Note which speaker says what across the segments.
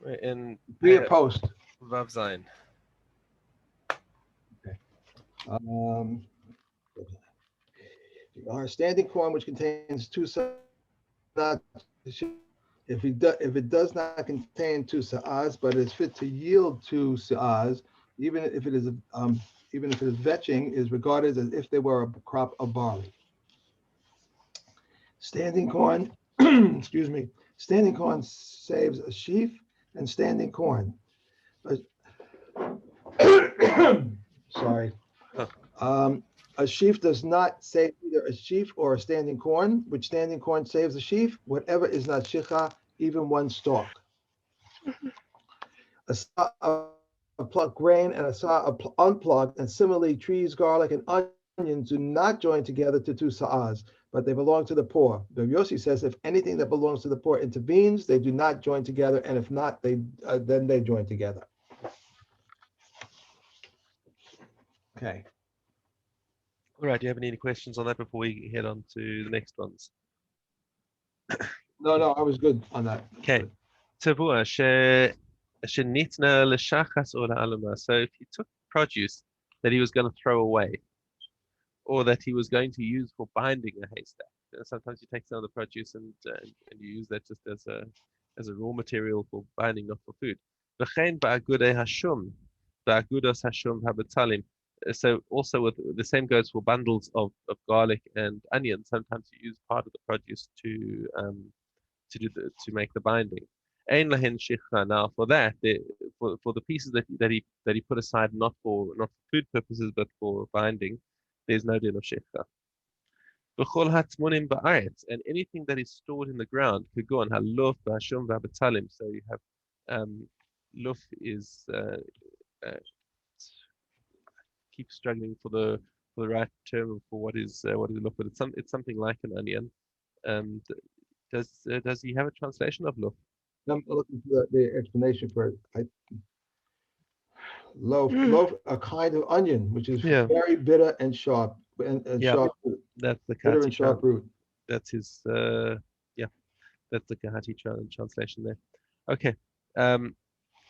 Speaker 1: In
Speaker 2: Pre or post?
Speaker 1: Vav Zayin.
Speaker 2: Okay. Um, our standing corn, which contains two sa'at, if it does not contain two sa'as, but is fit to yield two sa'as, even if it is even if it is vetching, is regarded as if they were a crop of barley. Standing corn, excuse me, standing corn saves a sheaf and standing corn. Sorry.
Speaker 1: Huh.
Speaker 2: Um, a sheaf does not save either a sheaf or a standing corn, which standing corn saves a sheaf, whatever is not shicha, even one stalk. A saw of plucked grain and a saw of unplucked, and similarly, trees, garlic, and onions do not join together to two sa'as, but they belong to the poor. The Yossi says if anything that belongs to the poor intervenes, they do not join together, and if not, they then they join together. Okay.
Speaker 1: All right. Do you have any questions on that before we head on to the next ones?
Speaker 2: No, no, I was good on that.
Speaker 1: Okay.
Speaker 2: Good.
Speaker 1: Tavua shenitna l'shachas or la'alama. So if he took produce that he was going to throw away, or that he was going to use for binding a haystack. Sometimes you take some of the produce and you use that just as a raw material for binding, not for food. V'chein ba'agudei hashum, ba'agudos hashum habetalim. So also with the same goes for bundles of garlic and onion. Sometimes you use part of the produce to make the binding. Ein lahen shichra. Now for that, for the pieces that he put aside not for food purposes but for binding, there's no din of shichra. V'chol hatmunim ba'aretz, and anything that is stored in the ground could go on haluf v'hashum v'abetalim. So you have luf is uh, keep struggling for the right term for what is luf, but it's something like an onion. Um, does he have a translation of luf?
Speaker 2: I'm looking for the explanation for it.
Speaker 1: Mm.
Speaker 2: Loaf, a kind of onion, which is
Speaker 1: Yeah,
Speaker 2: very bitter and sharp, and
Speaker 1: yeah,
Speaker 2: sharp root,
Speaker 1: that's the
Speaker 2: bitter
Speaker 1: Kahati
Speaker 2: and sharp root.
Speaker 1: that's his yeah, that's the Kahati translation there. Okay. Um,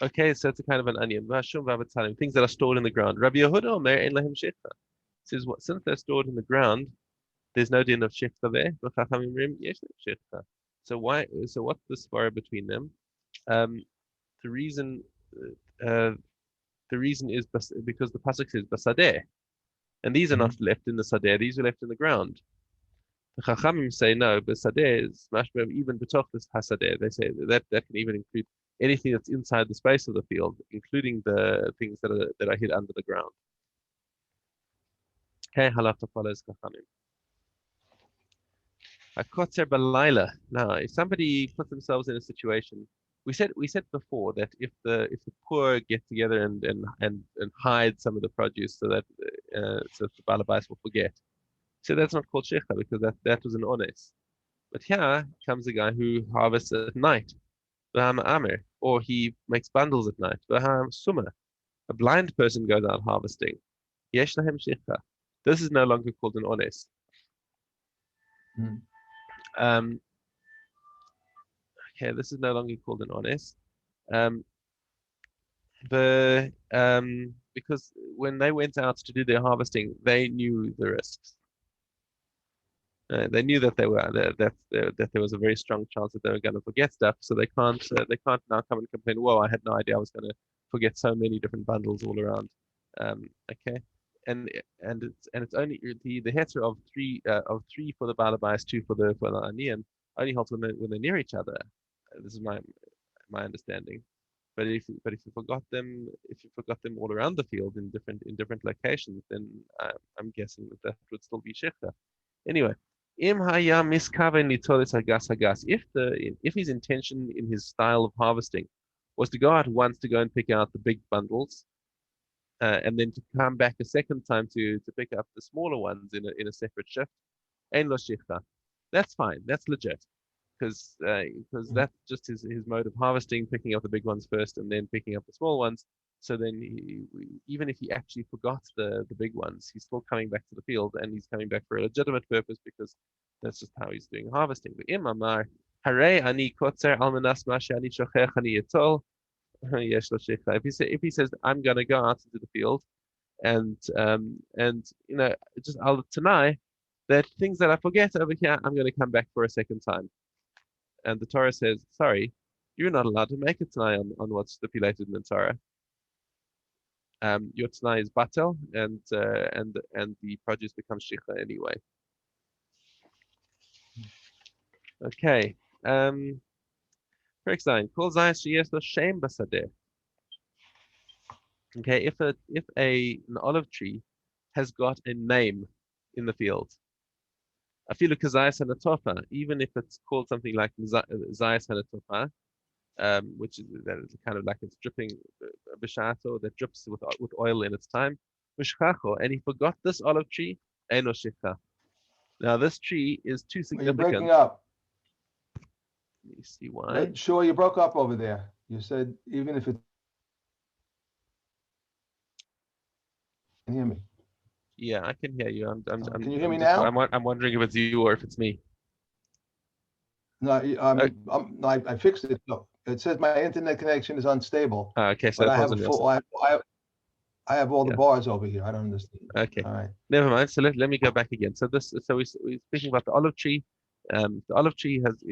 Speaker 1: okay, so it's a kind of an onion. Vashum v'avatalim, things that are stored in the ground. Rabbi Yehuda Omer ein lahem shechta. Says what? Since they're stored in the ground, there's no din of shechta there. V'chachamim rim yesh lahem shechta. So why? So what's the svara between them? Um, the reason, uh, the reason is because the pasuk says basadeh, and these are
Speaker 2: Mhm.
Speaker 1: not left in the sadeh; these are left in the ground. The Chachamim say no, but sadeh is mashmeh even betoch this hasadeh. They say that can even include anything that's inside the space of the field, including the things that are hid under the ground. Okay, halachah follows Chachamim. Hakotzer balayla. Now, if somebody puts themselves in a situation, we said before that if the poor get together and hide some of the produce so that the balabais will forget, so that's not called shecha because that was an ones. But here comes a guy who harvests at night, v'ham amer, or he makes bundles at night, v'ham summer. A blind person goes out harvesting. Yesh lahem shecha. This is no longer called an ones.
Speaker 2: Mhm.
Speaker 1: Um, okay, this is no longer called an ones. Um, because when they went out to do their harvesting, they knew the risks. They knew that that there was a very strong chance that they were going to forget stuff, so they can't now come and complain. Whoa, I had no idea I was going to forget so many different bundles all around. Okay, and and it's only the heter of three for the balabais, two for the anian only holds when they're near each other. This is my understanding. But if you forgot them all around the field in different locations, then I'm guessing that would still be shechta. Anyway, im haya miskaven litolis hagas hagas. If his intention in his style of harvesting was to go out once to go and pick out the big bundles, and then to come back a second time to pick up the smaller ones in a separate shift, ein lo shichta. That's fine. That's legit because that's just his mode of harvesting, picking up the big ones first and then picking up the small ones. So then, even if he actually forgot the big ones, he's still coming back to the field and he's coming back for a legitimate purpose because that's just how he's doing harvesting. The imamar hare ani kotzer almanas mashi ani shochech ani yitol Yesh lo shikha. If he says I'm gonna go out into the field and just I'll deny that things that I forget over here, I'm gonna come back for a second time. And the Torah says, sorry, you're not allowed to make a t'nai on what's stipulated in the Torah. Your t'nai is batel, and the produce becomes shikha anyway. Okay. Correct sign. Kol zayis sheyes lo shem basadeh. Okay, if an olive tree has got a name in the field, afilu kazayis hanatofa, even if it's called something like zayis hanatofa, which is that is kind of like it's dripping bishato that drips with oil in its time. Mishchacho, and he forgot this olive tree, eno shikha. Now this tree is too
Speaker 2: Well, you're breaking
Speaker 1: significant.
Speaker 2: up.
Speaker 1: Let me see why.
Speaker 2: Sure, you broke up over there. You said even if it can hear me.
Speaker 1: Yeah, I can hear you.
Speaker 2: Can you hear
Speaker 1: I'm
Speaker 2: me
Speaker 1: just
Speaker 2: now?
Speaker 1: I'm wondering if it's you or if it's me.
Speaker 2: No,
Speaker 1: Oh,
Speaker 2: no, I fixed it. No, it says my internet connection is unstable,
Speaker 1: okay, so
Speaker 2: but
Speaker 1: it
Speaker 2: I have a
Speaker 1: wasn't your
Speaker 2: full.
Speaker 1: side.
Speaker 2: I have all the
Speaker 1: Yeah.
Speaker 2: bars over here. I don't understand.
Speaker 1: Okay.
Speaker 2: All right.
Speaker 1: Never mind. So let me go back again. We're speaking about the olive tree. The olive tree has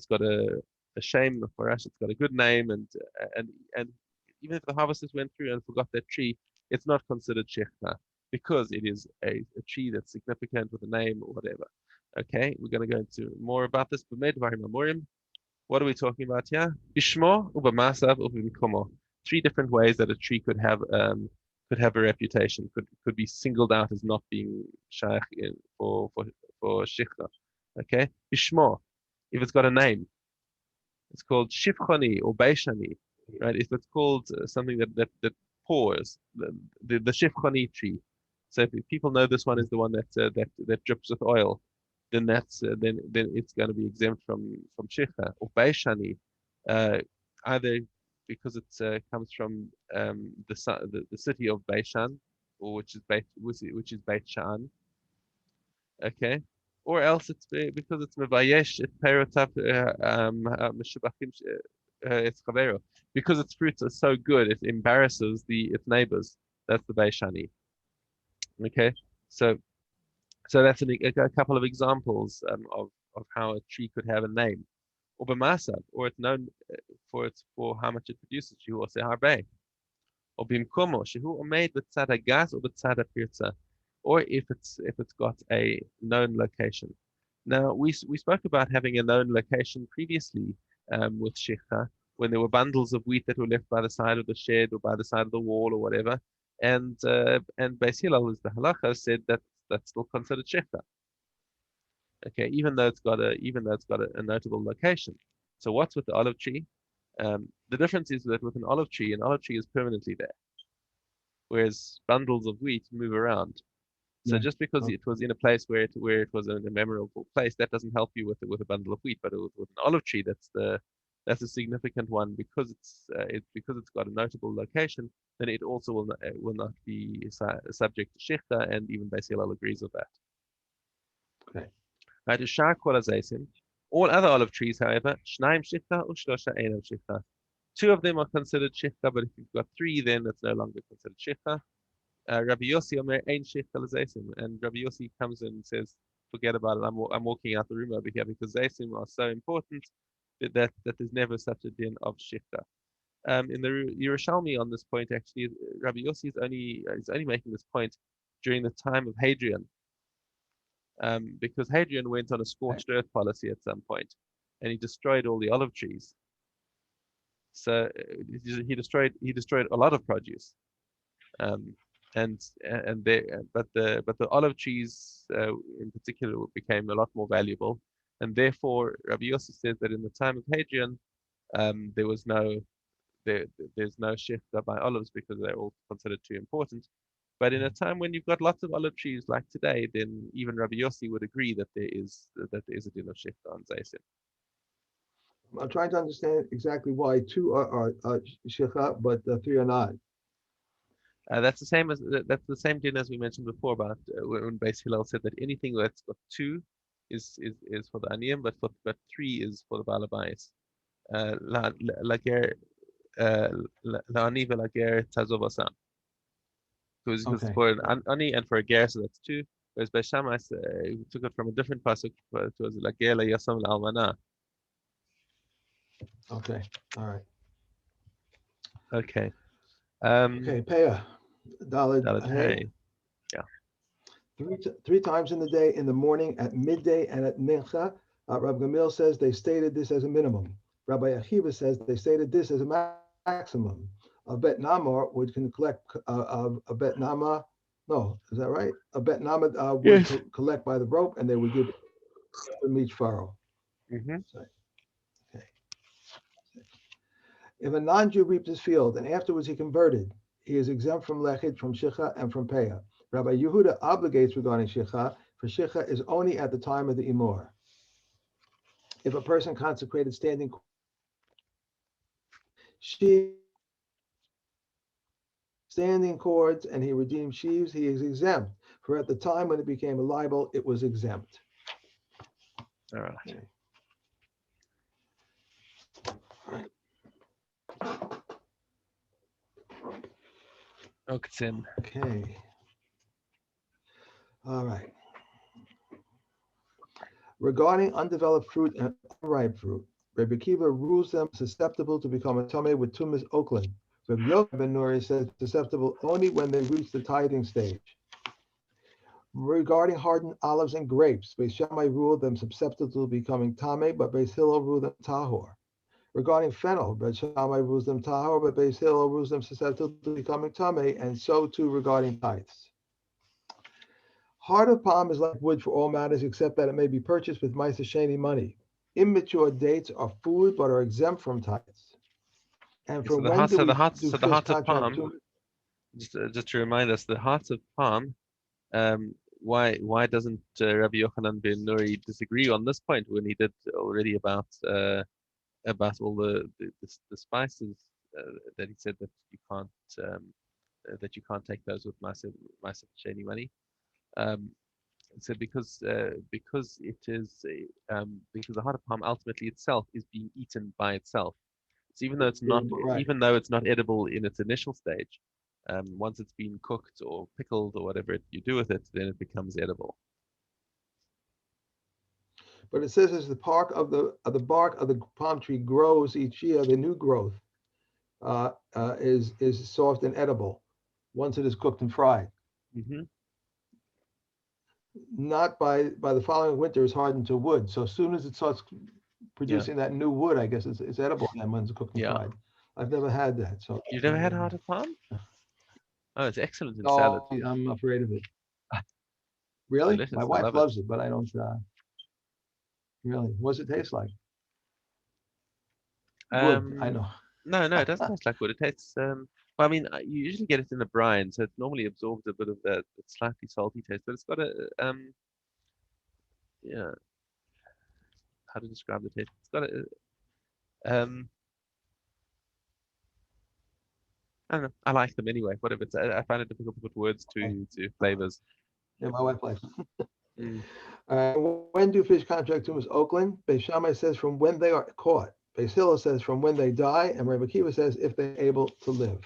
Speaker 1: got a shame for us. It's got a good name, and and even if the harvesters went through and forgot that tree, it's not considered shechna because it is a tree that's significant with a name or whatever. Okay, we're going to go into more about this. What are we talking about here? Bishmo, ubamasav, ubimkomo. Three different ways that a tree could have a reputation, could be singled out as not being shaykh for shikha. Okay, Bishmo, if it's got a name, it's called shifchani or beishani, right? If it's called something that pours, the shifchani tree. So if people know this one is the one that drips with oil, then then it's going to be exempt from shikha or beishani, uh, either because it comes from the city of Beishan, or which is Beit Shan, okay, or else it's because it's mevayesh it perotav mishubachim it's chavero, because its fruits are so good it embarrasses its neighbors. That's the Beishani. Okay, so that's a couple of examples of how a tree could have a name. Or b'masab, or it's known for how much it produces. Shehu ose harbe. Or bimkomo, shehu omeid b'tzad hagas or b'tzad hapirza. Or if it's got a known location. Now we spoke about having a known location previously with shikha when there were bundles of wheat that were left by the side of the shed or by the side of the wall or whatever, and Beis Hillel, who's the halacha, said that that's still considered shikha. Okay, even though it's got a notable location. So what's with the olive tree? The difference is that with an olive tree is permanently there, whereas bundles of wheat move around. So
Speaker 2: Yeah.
Speaker 1: just because
Speaker 2: Okay.
Speaker 1: it was in a place where it was a memorable place, that doesn't help you with a bundle of wheat. But with an olive tree, that's a significant one because because it's got a notable location. Then it also will not be subject to shechta, and even Beis Hillel agrees with that.
Speaker 2: Okay.
Speaker 1: Right, Ushar kol hazeisim. All other olive trees, however, shnaim shechta ushlosha einam shechta. Two of them are considered shechta, but if you've got three, then it's no longer considered shechta. Rabbi Yossi Omer Ein Shechta L'Zeisim, and Rabbi Yossi comes in and says, "Forget about it. I'm walking out the room over here because Zeisim are so important that there's never such a din of Shechta." In the Yerushalmi on this point, actually, Rabbi Yossi is only making this point during the time of Hadrian, because Hadrian went on a
Speaker 2: Okay.
Speaker 1: scorched earth policy at some point, and he destroyed all the olive trees. So he destroyed a lot of produce. Um, but the olive trees in particular became a lot more valuable, and therefore Rabbi Yossi says that in the time of Hadrian, there was there's no shechta by olives because they're all considered too important. But in a time when you've got lots of olive trees like today, then even Rabbi Yossi would agree that there is a din of shechta on zaysin.
Speaker 2: I'm trying to understand exactly why two are shechat, but three are not.
Speaker 1: That's the same din as we mentioned before about when Beis Hillel said that anything that's got two is for the aniyim, but three is for the balabais. Like La'ani v'lager tazov. Because
Speaker 2: Okay.
Speaker 1: for an ani and for a ger, so that's two. Whereas by Shammai, we took it from a different pasuk. It was like ger yasam almana.
Speaker 2: Okay. All right.
Speaker 1: Okay.
Speaker 2: Okay. Peah. Dalid
Speaker 1: Dalet
Speaker 2: Hay.
Speaker 1: hey. Yeah.
Speaker 2: Three times in the day, in the morning, at midday, and at mincha. Rabbi Gamil says they stated this as a minimum. Rabbi Akiva says they stated this as a maximum. A bet namar would can collect a bet nama. No, is that right? A bet nama would
Speaker 1: Yes.
Speaker 2: collect by the rope, and they would give from each furrow.
Speaker 1: Mm-hmm.
Speaker 2: So, okay. If a non-Jew reaped his field and afterwards he converted, he is exempt from lechid, from shicha, and from peah. Rabbi Yehuda obligates regarding shicha, for shicha is only at the time of the imor. If a person consecrated standing cords and he redeemed sheaves, he is exempt. For at the time when it became a libel, it was exempt.
Speaker 1: All right.
Speaker 2: Okay.
Speaker 1: Oktim.
Speaker 2: Okay. All right. Regarding undeveloped fruit and unripe fruit, Rabbi Kiva rules them susceptible to become a tummy with tumas Oakland. Rabbi Yochanan ben Nuri says susceptible only when they reach the tithing stage. Regarding hardened olives and grapes, Beis Shammai ruled them susceptible to becoming tame, but Beis Hillel ruled them tahor. Regarding fennel, Beis Shammai rules them tahor, but Beis Hillel rules them susceptible to becoming tame, and so too regarding tithes. Heart of palm is like wood for all matters, except that it may be purchased with Ma'aser Sheni money. Immature dates are food, but are exempt from tithes. And
Speaker 1: So
Speaker 2: from when do we do
Speaker 1: the
Speaker 2: fish
Speaker 1: heart of
Speaker 2: contract
Speaker 1: palm.
Speaker 2: to?
Speaker 1: Just to remind us, the heart of palm. Why doesn't Rabbi Yochanan ben Nuri disagree on this point when he did already about all the spices that he said um, that you can't take those with massive sheni money. Um, so because it is because the heart of palm ultimately itself is being eaten by itself. So
Speaker 2: Right.
Speaker 1: even though it's not edible in its initial stage, once it's been cooked or pickled or whatever you do with it, then it becomes edible.
Speaker 2: But it says as the bark of the palm tree grows each year, the new growth is soft and edible once it is cooked and fried.
Speaker 1: Hmm.
Speaker 2: Not by the following winter is hardened to wood. So as soon as it starts
Speaker 1: Yeah,
Speaker 2: producing that new wood, I guess it's edible then when it's cooked and
Speaker 1: yeah.
Speaker 2: fried. I've never had that. So
Speaker 1: You've never had heart of palm? Oh, it's excellent in salad.
Speaker 2: no, I'm afraid of it.
Speaker 1: It's
Speaker 2: Really? My
Speaker 1: delicious. I
Speaker 2: wife
Speaker 1: love it.
Speaker 2: loves it, but I don't really. What does it taste like? Wood, I
Speaker 1: Um,
Speaker 2: know.
Speaker 1: no, it doesn't taste like wood. It tastes well, I mean, you usually get it in the brine, so it normally absorbs a bit of that slightly salty taste, but it's got a yeah, how to describe the taste? It's got a I don't know. I like them anyway. Whatever. I find it difficult to put words
Speaker 2: Okay.
Speaker 1: to flavors.
Speaker 2: Yeah, my wife likes it.
Speaker 1: Mm.
Speaker 2: When do fish contract to Oakland? Beis Shammai says from when they are caught. Beis Hillel says from when they die, and Rabbi Akiva says if they're able to live.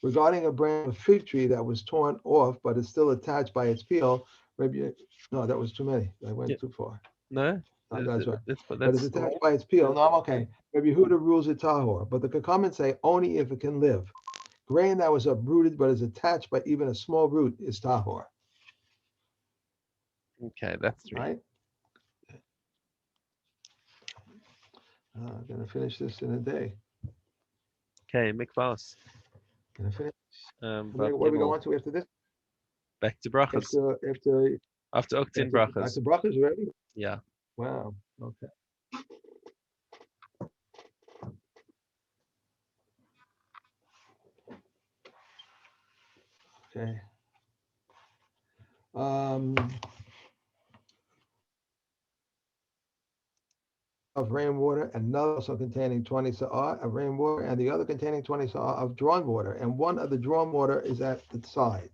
Speaker 2: Regarding a branch of fig tree that was torn off but is still attached by its peel, Rabbi, no, that was too many. I
Speaker 1: Yeah.
Speaker 2: went too far.
Speaker 1: No,
Speaker 2: That's right. But it's
Speaker 1: that's
Speaker 2: attached by its peel. No, I'm okay. Rabbi Yehuda rules it tahor, but the comments say only if it can live. Grain that was uprooted but is attached by even a small root is tahor.
Speaker 1: okay. That's three.
Speaker 2: Right? I'm gonna finish this in a day.
Speaker 1: Okay, Mikvas.
Speaker 2: Gonna finish.
Speaker 1: Vav
Speaker 2: What are we
Speaker 1: Gimel.
Speaker 2: going to after this?
Speaker 1: Back to brachas.
Speaker 2: After
Speaker 1: After Oktin
Speaker 2: after
Speaker 1: brachas.
Speaker 2: brachas already?
Speaker 1: Yeah.
Speaker 2: Wow. Okay. Okay. Um, of rainwater, another also containing 20 sa'ah of rainwater, and the other containing 20 sa'ah of drawn water. And one of the drawn water is at the side.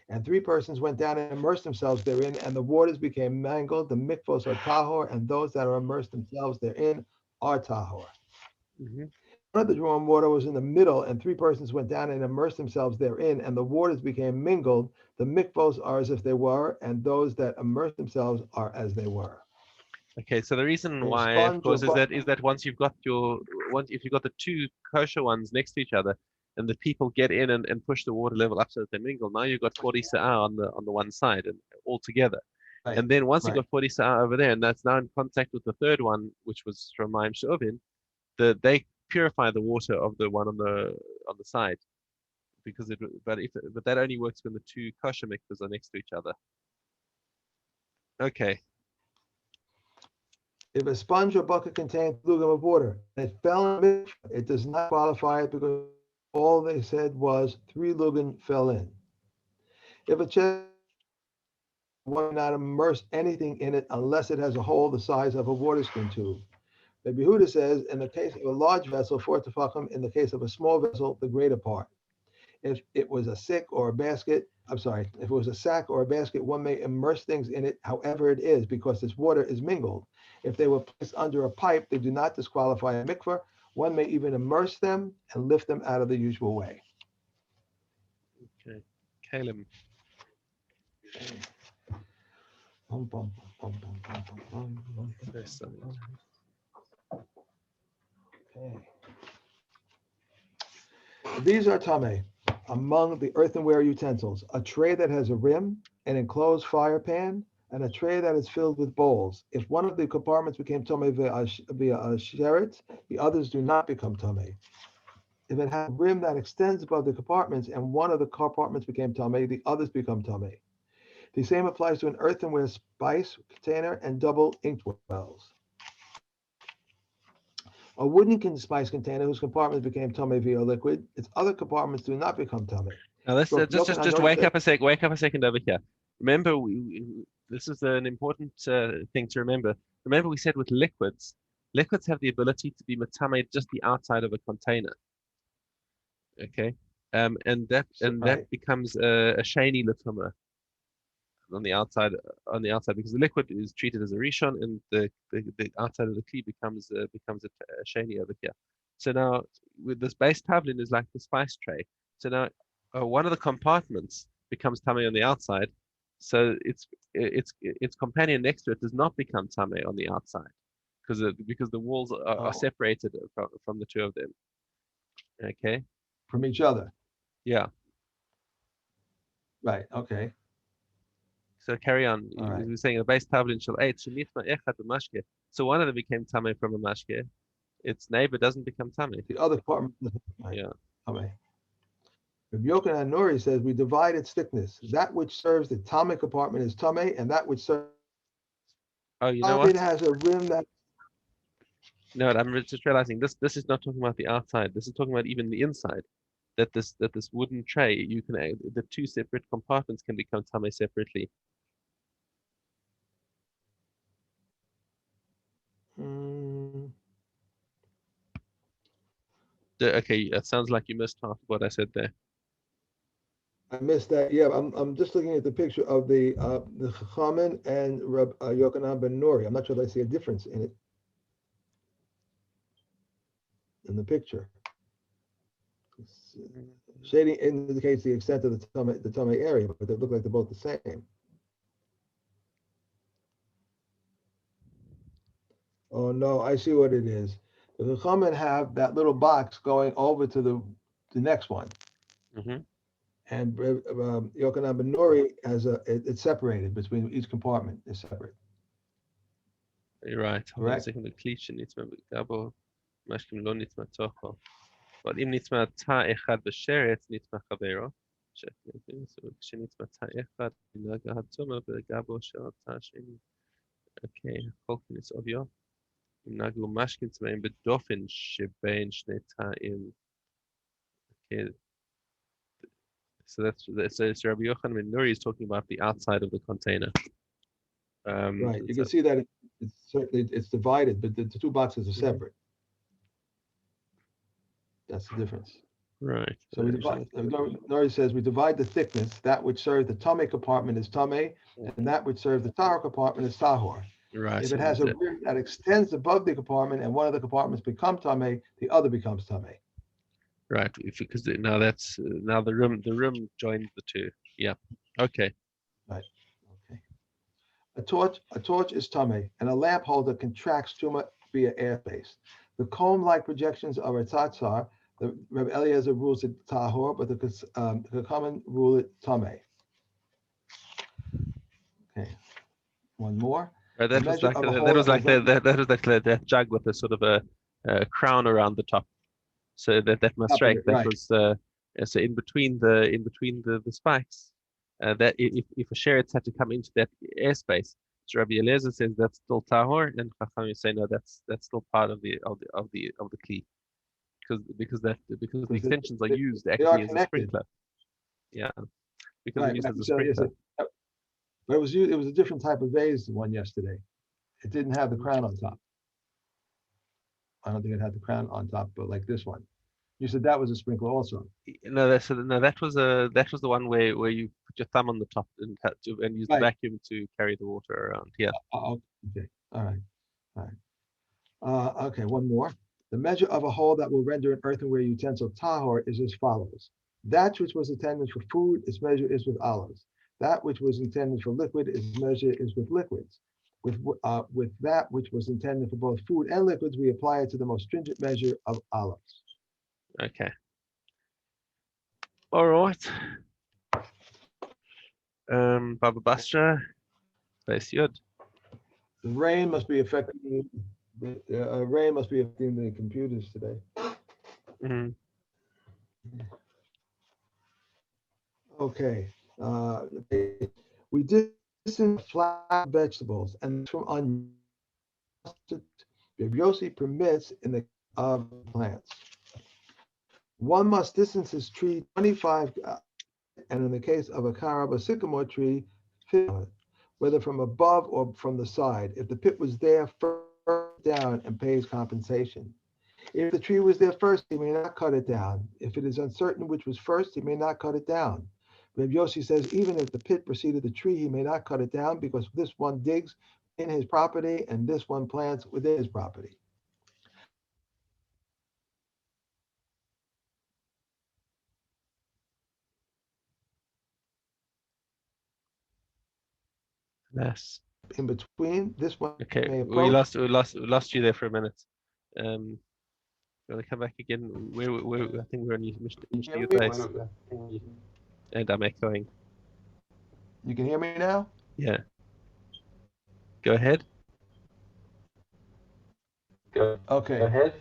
Speaker 2: And three persons went down and immersed themselves therein, and the waters became mangled. The mikvos are tahor, and those that are immersed themselves therein are tahor.
Speaker 1: Hmm.
Speaker 2: one of the drawn water was in the middle, and three persons went down and immersed themselves therein, and the waters became mingled. The mikvos are as if they were, and those that immerse themselves are as they were.
Speaker 1: Okay, so the reason
Speaker 2: A
Speaker 1: why, of
Speaker 2: sponge or
Speaker 1: course, is that once you've got if you've got the two kosher ones next to each other, and the people get in and push the water level up so that they mingle, now you've got 40 sa'ah on the one side and all together.
Speaker 2: right,
Speaker 1: And then once you've
Speaker 2: right.
Speaker 1: got 40 sa'ah over there, and that's now in contact with the third one, which was from Maim She'ovin, they purify the water of the one on the side because but that only works when the two kosher mikvahs are next to each other. Okay.
Speaker 2: If a sponge or bucket contains lugam of water and it fell in, it does not qualify it because all they said was 3 lugam fell in. If a chest, one not immerse anything in it unless it has a hole the size of a water skin tube. The Behuda says, in the case of a large vessel, 4 tefachim, in the case of a small vessel, the greater part. If it was a sick or a basket, I'm sorry, if it was a sack or a basket, one may immerse things in it however it is, because this water is mingled. If they were placed under a pipe, they do not disqualify a mikvah. One may even immerse them and lift them out of the usual way.
Speaker 1: Okay. Caleb.
Speaker 2: Bum, bum, bum, bum, bum, bum, bum,
Speaker 1: First
Speaker 2: bum,
Speaker 1: side.
Speaker 2: bum. Okay. These are tame among the earthenware utensils: a tray that has a rim, an enclosed fire pan, and a tray that is filled with bowls. If one of the compartments became tame via a sheret, the others do not become tame. If it has a rim that extends above the compartments and one of the compartments became tame, the others become tame. The same applies to an earthenware spice container and double inkwells. A wooden spice container whose compartments became tame via liquid, its other compartments do not become tame.
Speaker 1: Now let's just
Speaker 2: Yochanan
Speaker 1: wake
Speaker 2: said,
Speaker 1: up a sec. Wake up a second over here. Remember, this is an important thing to remember. Remember, we said with liquids have the ability to be matame just the outside of a container. Okay, and that
Speaker 2: right,
Speaker 1: becomes a shani latuma on the outside because the liquid is treated as a rishon and the outside of the kli becomes a shani over here. So now with this base tavlin is like the spice tray. So now one of the compartments becomes tame on the outside, so its companion next to it does not become tame on the outside because the walls are
Speaker 2: oh,
Speaker 1: separated from the two of them. Okay,
Speaker 2: from each other.
Speaker 1: yeah.
Speaker 2: Right, okay,
Speaker 1: So carry on.
Speaker 2: all
Speaker 1: You
Speaker 2: right.
Speaker 1: were saying a base tavlin shel eight shenitma echad b'mashke. So one of them became tame from a mashke. Its neighbor doesn't become tame.
Speaker 2: The other compartment, right,
Speaker 1: Yeah.
Speaker 2: okay. Rabbi Yochanan Nori says we divide its thickness. That which serves the tame compartment is tame, and that which serves
Speaker 1: Oh, you know
Speaker 2: it
Speaker 1: what?
Speaker 2: has a rim that.
Speaker 1: No, I'm just realizing this is not talking about the outside. This is talking about even the inside. That this wooden tray, the two separate compartments can become tame separately.
Speaker 2: Mm,
Speaker 1: Okay, it sounds like you missed half of what I said there.
Speaker 2: I missed that. Yeah, I'm just looking at the picture of the Chachamim and Rab Yochanan ben Nori. I'm not sure if I see a difference in it in the picture. Shading indicates the extent of the tame area, but they look like they're both the same. Oh no, I see what it is. The Chachamim have that little box going over to the next one,
Speaker 1: Mm-hmm.
Speaker 2: and Yochanan ben Nori it's separated between each compartment is separate.
Speaker 1: You're right. Hold on a
Speaker 2: Correct?
Speaker 1: second. The cliche needs to gabo mashkim lo needs tocho. But im needs ta echad b'sheret needs chavero. So כשנצמא ta echad נהגה התומר בגבו של ta sheni. Okay, חולקינס אוביו. אם נהגו משכין צבעים בדופן שבין שני תאים. Okay, so Rabbi Yochanan ben Nuri is talking about the outside of the container.
Speaker 2: Right. You
Speaker 1: So,
Speaker 2: can see that it's certainly it's divided, but the two boxes are separate. That's the difference.
Speaker 1: right.
Speaker 2: So we divide. Nori says we divide the thickness. That which serves the tame compartment is tame, and that which serves the tahor compartment is tahor.
Speaker 1: Right.
Speaker 2: If it
Speaker 1: And
Speaker 2: has a rim that extends above the compartment and one of the compartments becomes tame, the other becomes tame.
Speaker 1: right, because now that's now the rim joins the two. Yeah. Okay.
Speaker 2: Right. Okay. A torch is tame, and a lamp holder contracts tuma via airspace. The comb-like projections are a tzatzar. The Rebbe Eliezer rules it tahor, but the common rule it tame. Okay. One more. The
Speaker 1: That was
Speaker 2: measure
Speaker 1: like
Speaker 2: of a
Speaker 1: that
Speaker 2: hole
Speaker 1: was
Speaker 2: that will
Speaker 1: like
Speaker 2: render
Speaker 1: that was like that jug with a sort of a crown around the top. So that
Speaker 2: top of
Speaker 1: mastrake
Speaker 2: it,
Speaker 1: that
Speaker 2: right?
Speaker 1: was so in between the spikes. That if a sheretz had to come into that airspace, so Rabbi Eliezer says that's still tahor, and Chachamim say no, that's still part of the kli, because the
Speaker 2: Because
Speaker 1: extensions are
Speaker 2: they,
Speaker 1: used
Speaker 2: they are
Speaker 1: actually as a
Speaker 2: connected,
Speaker 1: sprinkler. Yeah, because they're
Speaker 2: right?
Speaker 1: used
Speaker 2: Right.
Speaker 1: as a
Speaker 2: So yes,
Speaker 1: sprinkler.
Speaker 2: but it was a different type of vase, the one yesterday. It didn't have the crown on top. I don't think it had the crown on top, but like this one. You said that was a sprinkler also.
Speaker 1: No, that was the one where you put your thumb on the top and use the
Speaker 2: Right.
Speaker 1: vacuum to carry the water around. Yeah.
Speaker 2: Okay. All right. All right. Okay. One more. The measure of a hole that will render an earthenware utensil tahor is as follows. That which was intended for food, its measure is with olives. That which was intended for liquid, its measure is with liquids. With that which was intended for both food and liquids, we apply it to the most stringent measure of olives.
Speaker 1: Okay. All right. Baba Basra, place yod.
Speaker 2: The rain must be affecting the computers today.
Speaker 1: Mm,
Speaker 2: Okay. We distance flat vegetables and from onions. Yossi permits in the of plants. One must distance his tree 25, and in the case of a carob, a sycamore tree, 50, whether from above or from the side. If the pit was there first, down and pays compensation. If the tree was there first, he may not cut it down. If it is uncertain which was first, he may not cut it down. Reb Yossi says even if the pit preceded the tree, he may not cut it down because this one digs in his property and this one plants within his property.
Speaker 1: yes.
Speaker 2: In between, this one
Speaker 1: Okay.
Speaker 2: may
Speaker 1: We
Speaker 2: approach.
Speaker 1: lost we lost we lost you there for a minute. Um, you want to come back again? I think we're on Mishna
Speaker 2: Hear
Speaker 1: Yud
Speaker 2: me?
Speaker 1: base, and I'm echoing.
Speaker 2: You can hear me now?
Speaker 1: Yeah. Go ahead.
Speaker 2: Okay.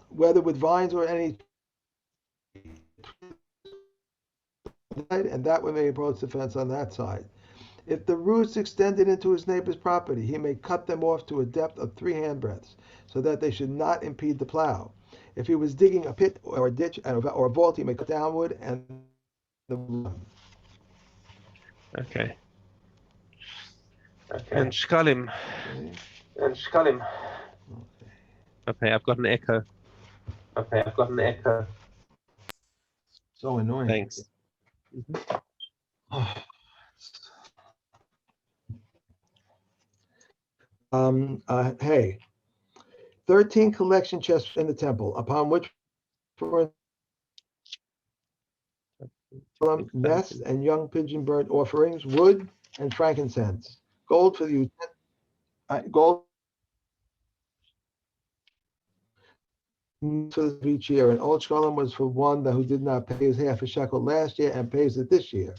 Speaker 2: Whether with vines or any, and that one may approach the fence on that side. If the roots extended into his neighbor's property, he may cut them off to a depth of 3 handbreadths, so that they should not impede the plow. If he was digging a pit or a ditch or a vault, he may cut downward and the.
Speaker 1: Okay. And
Speaker 2: Okay.
Speaker 1: Shkalim.
Speaker 2: Okay.
Speaker 1: Okay, I've got an echo.
Speaker 2: So annoying.
Speaker 1: Thanks. Hmm.
Speaker 2: Hey, 13 collection chests in the temple, upon which were nests and young pigeon burnt offerings, wood and frankincense, gold for the gold for each year. And old shkolim was for one that who did not pay his half a shekel last year and pays it this year.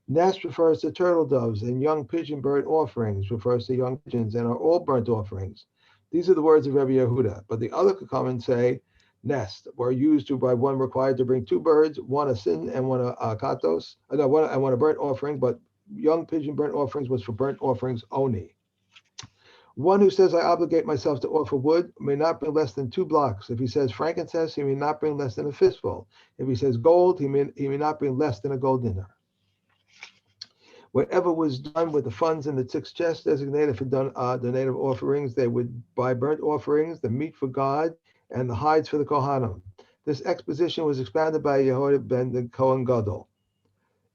Speaker 2: Nest refers to turtle doves, and young pigeon burnt offerings refers to young pigeons and are all burnt offerings. These are the words of Rabbi Yehuda. But the other Chachamim say nest were used to by one required to bring two birds, one a sin and one a katos, no, one a burnt offering. But young pigeon burnt offerings was for burnt offerings only. One who says, I obligate myself to offer wood may not bring less than 2 blocks. If he says frankincense, he may not bring less than a fistful. If he says gold, he may not bring less than a gold dinar. Whatever was done with the funds in the 6 chests designated for donative offerings, they would buy burnt offerings, the meat for God, and the hides for the Kohanim. This exposition was expounded by Yehoiada ben the Kohen Gadol.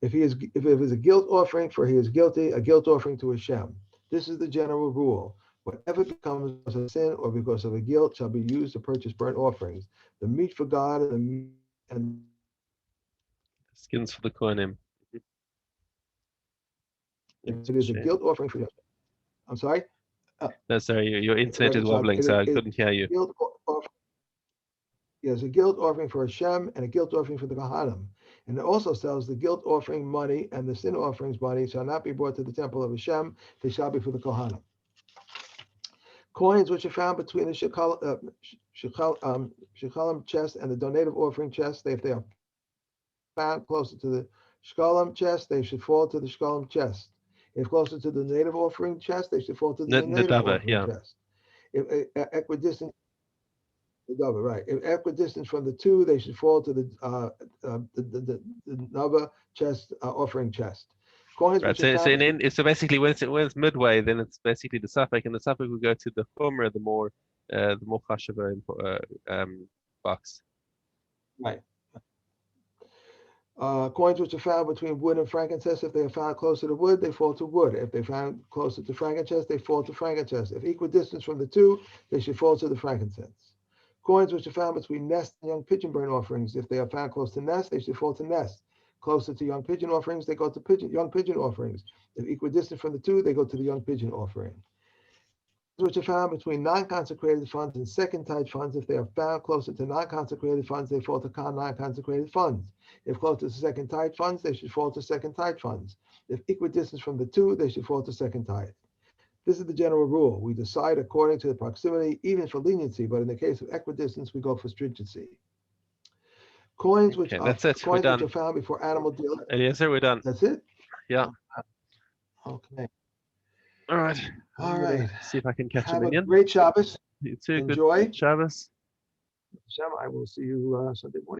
Speaker 2: If it is a guilt offering, for he is guilty, a guilt offering to Hashem. This is the general rule. Whatever becomes because of sin or because of a guilt shall be used to purchase burnt offerings, the meat for God and the meat and
Speaker 1: Skins for the kohanim.
Speaker 2: it is a guilt offering for you. I'm sorry.
Speaker 1: No, sorry, your internet is
Speaker 2: Reconciled.
Speaker 1: wobbling,
Speaker 2: It
Speaker 1: so I
Speaker 2: is
Speaker 1: couldn't hear you.
Speaker 2: guilt offering. There's a guilt offering for Hashem and a guilt offering for the Kohanim. And it also says the guilt offering money and the sin offerings money shall not be brought to the temple of Hashem, they shall be for the Kohanim. Coins which are found between the shekalim chest and the donative offering chest, if they are found closer to the shekalim chest, they should fall to the shekalim chest. If closer to the native offering chest, they should fall to the native offering chest. If equidistant, right. If equidistant from the two, they should fall to the Nava chest offering chest. Coins
Speaker 1: right. So basically, when it's midway, then it's basically the suffix, and the suffix will go to the chomer, the more chashava box.
Speaker 2: Right. Coins which are found between wood and frankincense, if they are found closer to wood, they fall to wood. If they found closer to frankincense, they fall to frankincense. If equidistant from the two, they should fall to the frankincense. Coins which are found between nest and young pigeon burnt offerings, if they are found close to nest, they should fall to nest. Closer to young pigeon offerings, they go to young pigeon offerings. If equidistant from the two, they go to the young pigeon offering. Which are found between non-consecrated funds and second tithe funds. If they are found closer to non-consecrated funds, they fall to non-consecrated funds. If close to second tithe funds, they should fall to second tithe funds. If equidistant from the two, they should fall to second tithe. This is the general rule. We decide according to the proximity, even for leniency, but in the case of equidistance, we go for stringency. Coins which are found before animal dealer.
Speaker 1: Eliezer, we're done.
Speaker 2: That's it?
Speaker 1: Yeah.
Speaker 2: Okay.
Speaker 1: All right.
Speaker 2: All right.
Speaker 1: See if I can catch
Speaker 2: Have
Speaker 1: a minion.
Speaker 2: A great Shabbos.
Speaker 1: You too.
Speaker 2: Enjoy.
Speaker 1: Good Shabbos.
Speaker 2: I will see you Sunday morning.